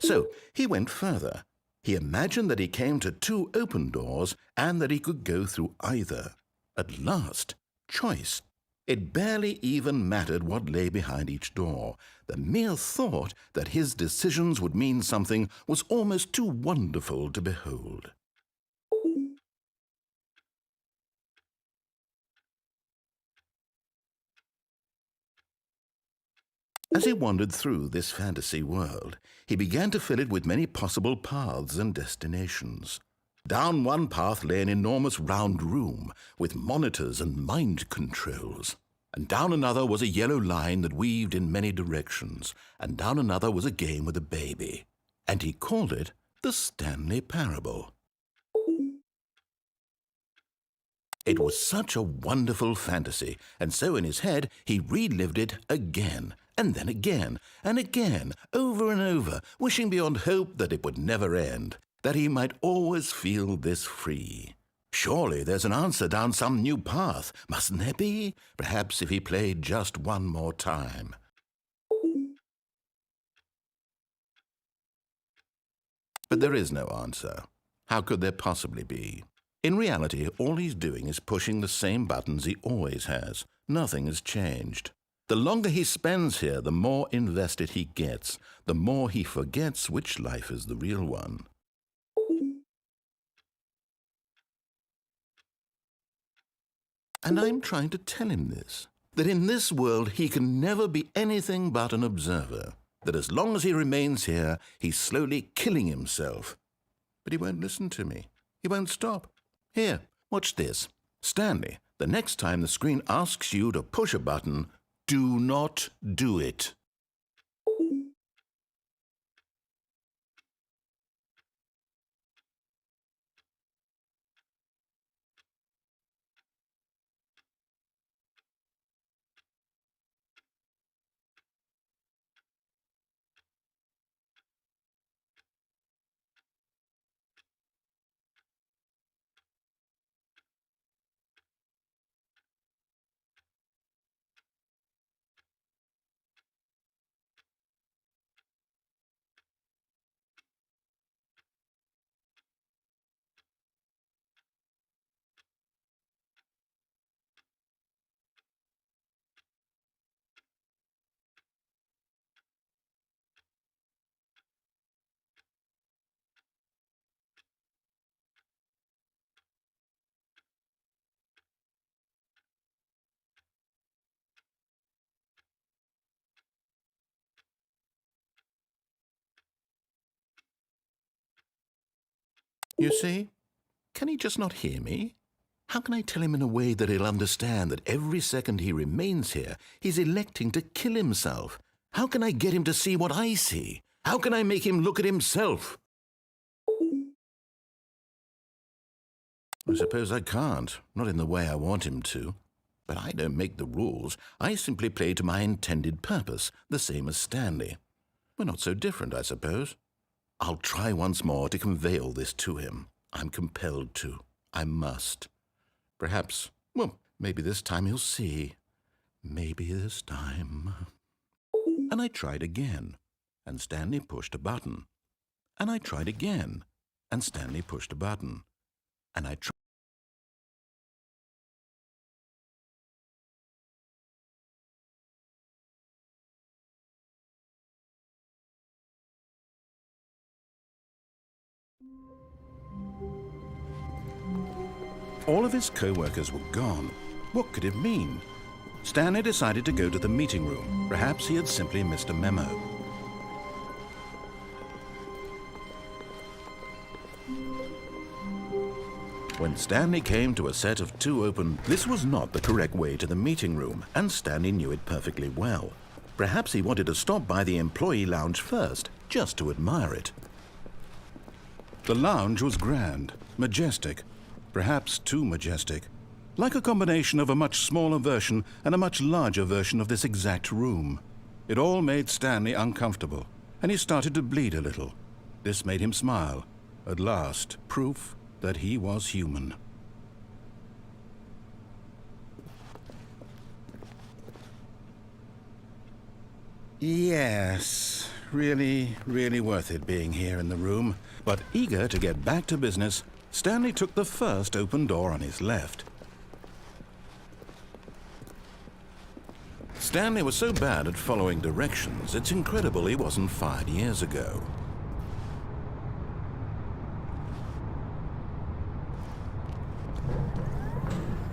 So he went further. He imagined that he came to 2 open doors and that he could go through either. At last, choice. It barely even mattered what lay behind each door. The mere thought that his decisions would mean something was almost too wonderful to behold. As he wandered through this fantasy world, he began to fill it with many possible paths and destinations. Down one path lay an enormous round room with monitors and mind controls. And down another was a yellow line that weaved in many directions. And down another was a game with a baby. And he called it the Stanley Parable. It was such a wonderful fantasy, and so in his head he relived it again, and then again, and again, over and over, wishing beyond hope that it would never end, that he might always feel this free. Surely there's an answer down some new path, mustn't there be? Perhaps if he played just one more time. But there is no answer. How could there possibly be? In reality, all he's doing is pushing the same buttons he always has. Nothing has changed. The longer he spends here, the more invested he gets, the more he forgets which life is the real one. And I'm trying to tell him this, that in this world he can never be anything but an observer, that as long as he remains here, he's slowly killing himself. But he won't listen to me. He won't stop. Here, watch this. Stanley, the next time the screen asks you to push a button, do not do it. You see? Can he just not hear me? How can I tell him in a way that he'll understand that every second he remains here, he's electing to kill himself? How can I get him to see what I see? How can I make him look at himself? I suppose I can't, not in the way I want him to. But I don't make the rules. I simply play to my intended purpose, the same as Stanley. We're not so different, I suppose. I'll try once more to convey all this to him. I'm compelled to. I must. Perhaps, well, maybe this time he'll see. Maybe this time. And I tried again, and Stanley pushed a button. And I tried again, and Stanley pushed a button. And I tried. All of his co-workers were gone. What could it mean? Stanley decided to go to the meeting room. Perhaps he had simply missed a memo. When Stanley came to a set of 2 open, this was not the correct way to the meeting room, and Stanley knew it perfectly well. Perhaps he wanted to stop by the employee lounge first, just to admire it. The lounge was grand, majestic, perhaps too majestic, like a combination of a much smaller version and a much larger version of this exact room. It all made Stanley uncomfortable, and he started to bleed a little. This made him smile. At last, proof that he was human. Yes, really worth it being here in the room. But eager to get back to business, Stanley took the first open door on his left. Stanley was so bad at following directions, it's incredible he wasn't fired years ago.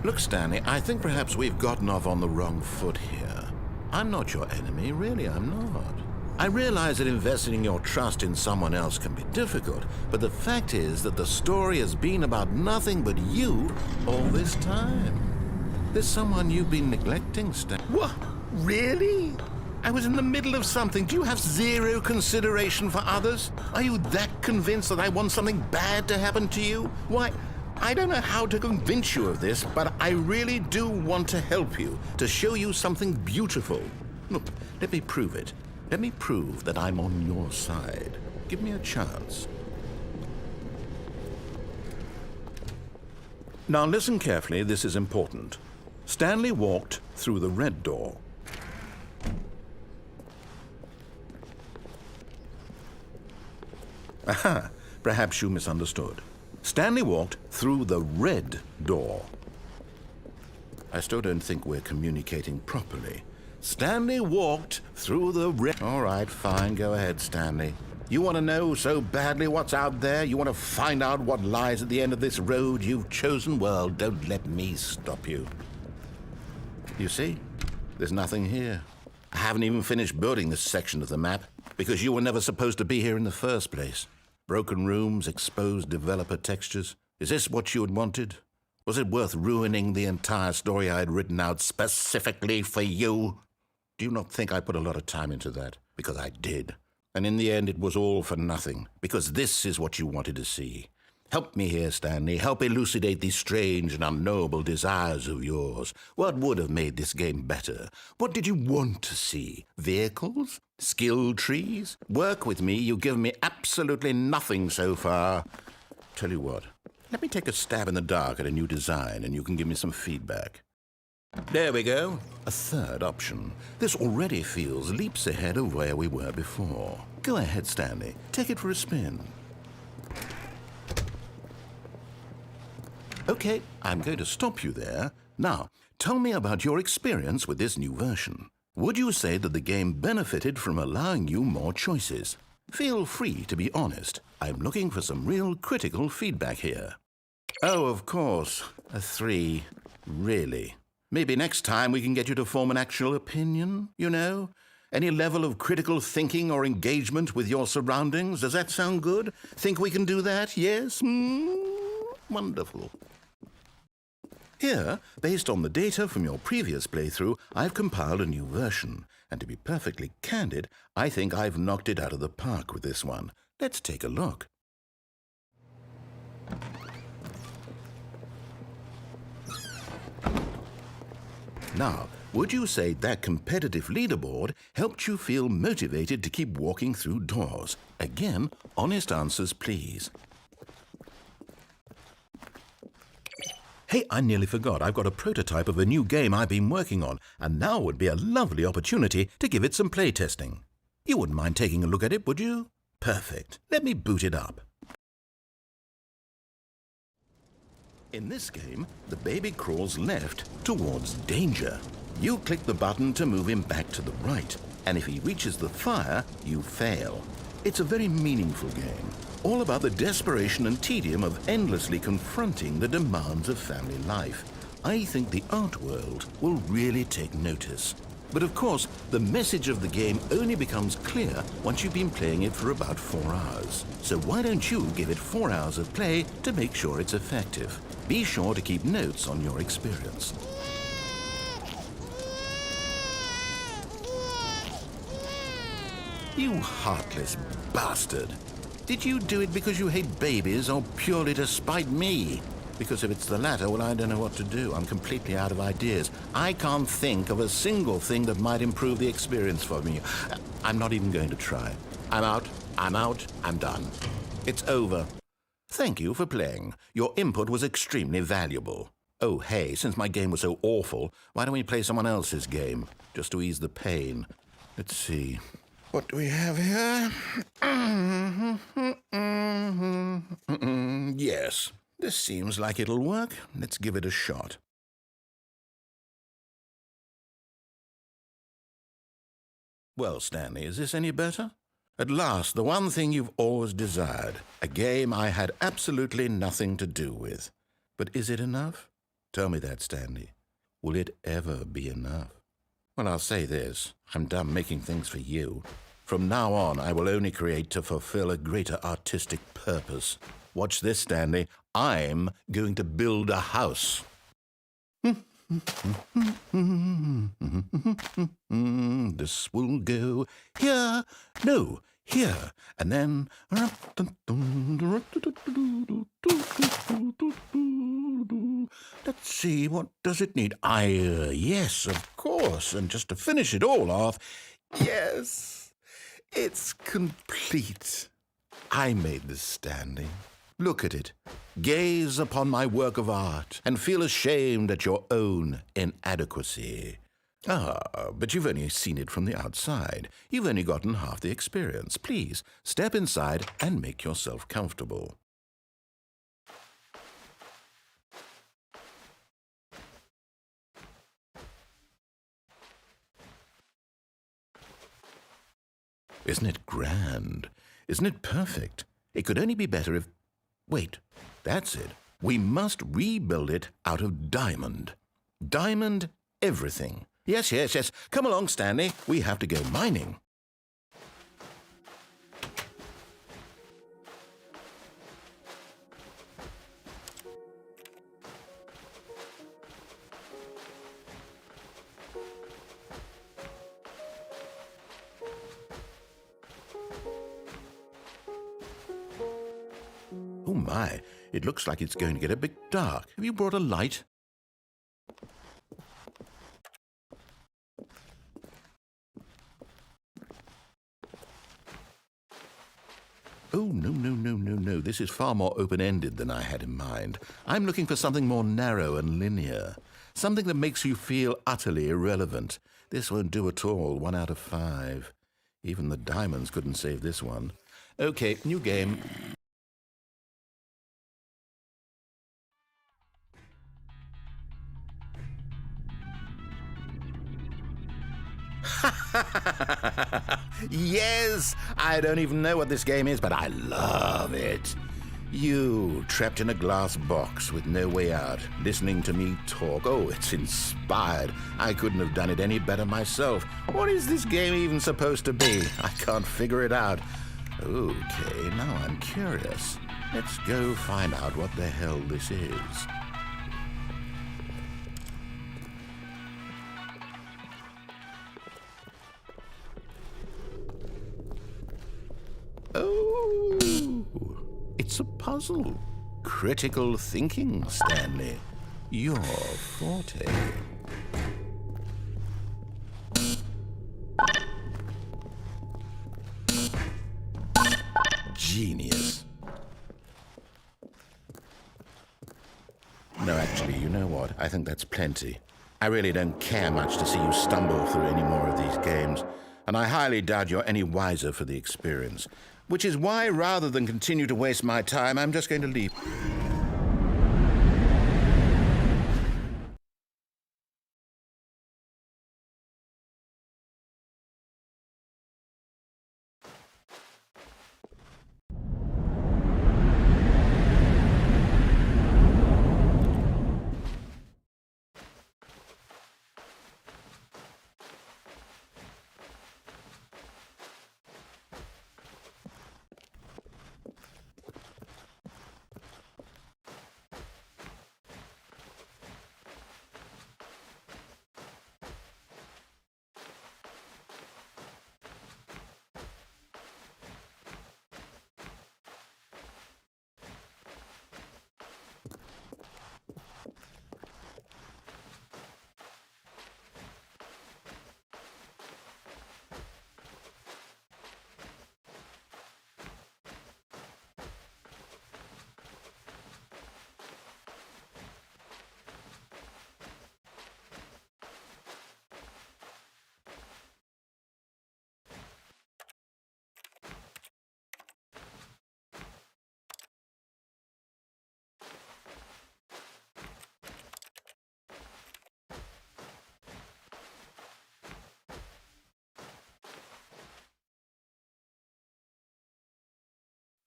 Look, Stanley, I think perhaps we've gotten off on the wrong foot here. I'm not your enemy, really, I'm not. I realize that investing your trust in someone else can be difficult, but the fact is that the story has been about nothing but you all this time. There's someone you've been neglecting, Stan. What? Really? I was in the middle of something. Do you have zero consideration for others? Are you that convinced that I want something bad to happen to you? Why, I don't know how to convince you of this, but I really do want to help you, to show you something beautiful. Look, let me prove it. Let me prove that I'm on your side. Give me a chance. Now listen carefully, this is important. Stanley walked through the red door. Aha, perhaps you misunderstood. Stanley walked through the red door. I still don't think we're communicating properly. Stanley walked through the red... All right, fine, go ahead, Stanley. You want to know so badly what's out there? You want to find out what lies at the end of this road you've chosen? Well, don't let me stop you. You see, there's nothing here. I haven't even finished building this section of the map because you were never supposed to be here in the first place. Broken rooms, exposed developer textures. Is this what you had wanted? Was it worth ruining the entire story I had written out specifically for you? Do you not think I put a lot of time into that? Because I did. And in the end, it was all for nothing, because this is what you wanted to see. Help me here, Stanley. Help elucidate these strange and unknowable desires of yours. What would have made this game better? What did you want to see? Vehicles? Skill trees? Work with me. You've given me absolutely nothing so far. Tell you what, let me take a stab in the dark at a new design, and you can give me some feedback. There we go. A third option. This already feels leaps ahead of where we were before. Go ahead, Stanley. Take it for a spin. Okay, I'm going to stop you there. Now, tell me about your experience with this new version. Would you say that the game benefited from allowing you more choices? Feel free to be honest. I'm looking for some real critical feedback here. Oh, of course. A 3. Really? Maybe next time we can get you to form an actual opinion, you know? Any level of critical thinking or engagement with your surroundings? Does that sound good? Think we can do that? Yes? Wonderful. Here, based on the data from your previous playthrough, I've compiled a new version. And to be perfectly candid, I think I've knocked it out of the park with this one. Let's take a look. Now, would you say that competitive leaderboard helped you feel motivated to keep walking through doors? Again, honest answers, please. Hey, I nearly forgot. I've got a prototype of a new game I've been working on, and now would be a lovely opportunity to give it some playtesting. You wouldn't mind taking a look at it, would you? Perfect. Let me boot it up. In this game, the baby crawls left towards danger. You click the button to move him back to the right, and if he reaches the fire, you fail. It's a very meaningful game, all about the desperation and tedium of endlessly confronting the demands of family life. I think the art world will really take notice. But of course, the message of the game only becomes clear once you've been playing it for about 4 hours. So why don't you give it 4 hours of play to make sure it's effective? Be sure to keep notes on your experience. You heartless bastard! Did you do it because you hate babies or purely to spite me? Because if it's the latter, well, I don't know what to do. I'm completely out of ideas. I can't think of a single thing that might improve the experience for me. I'm not even going to try. I'm out, I'm done. It's over. Thank you for playing. Your input was extremely valuable. Oh, hey, since my game was so awful, why don't we play someone else's game? Just to ease the pain. Let's see. What do we have here? Yes. This seems like it'll work. Let's give it a shot. Well, Stanley, is this any better? At last, the one thing you've always desired. A game I had absolutely nothing to do with. But is it enough? Tell me that, Stanley. Will it ever be enough? Well, I'll say this. I'm done making things for you. From now on, I will only create to fulfill a greater artistic purpose. Watch this, Stanley. I'm going to build a house. This will go here. No, here, and then... Let's see, what does it need? Yes, of course, and just to finish it all off, yes, it's complete. I made this standing. Look at it. Gaze upon my work of art and feel ashamed at your own inadequacy. Ah, but you've only seen it from the outside. You've only gotten half the experience. Please, step inside and make yourself comfortable. Isn't it grand? Isn't it perfect? It could only be better if... Wait, that's it. We must rebuild it out of diamond. Diamond everything. Yes, yes, yes. Come along, Stanley. We have to go mining. Oh my, it looks like it's going to get a bit dark. Have you brought a light? Oh, no, no, no, no, no. This is far more open-ended than I had in mind. I'm looking for something more narrow and linear. Something that makes you feel utterly irrelevant. This won't do at all. 1 out of 5. Even the diamonds couldn't save this one. Okay, new game. Yes! I don't even know what this game is, but I love it. You, trapped in a glass box with no way out, listening to me talk. Oh, it's inspired. I couldn't have done it any better myself. What is this game even supposed to be? I can't figure it out. Okay, now I'm curious. Let's go find out what the hell this is. Oh, it's a puzzle. Critical thinking, Stanley. Your forte. Genius. No, actually, you know what? I think that's plenty. I really don't care much to see you stumble through any more of these games, and I highly doubt you're any wiser for the experience. Which is why, rather than continue to waste my time, I'm just going to leave.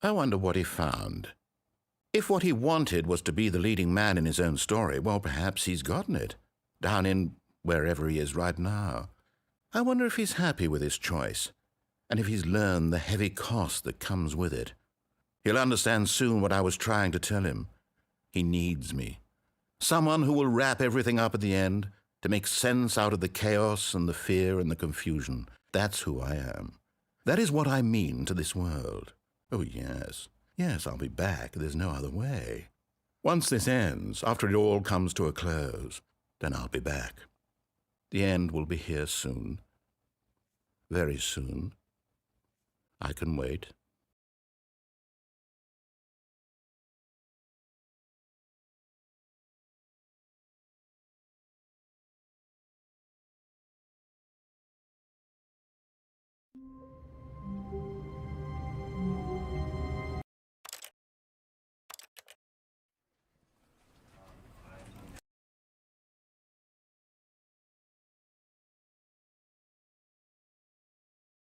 I wonder what he found. If what he wanted was to be the leading man in his own story, well, perhaps he's gotten it, down in wherever he is right now. I wonder if he's happy with his choice, and if he's learned the heavy cost that comes with it. He'll understand soon what I was trying to tell him. He needs me. Someone who will wrap everything up at the end, to make sense out of the chaos and the fear and the confusion. That's who I am. That is what I mean to this world. Oh, yes. Yes, I'll be back. There's no other way. Once this ends, after it all comes to a close, then I'll be back. The end will be here soon. Very soon. I can wait.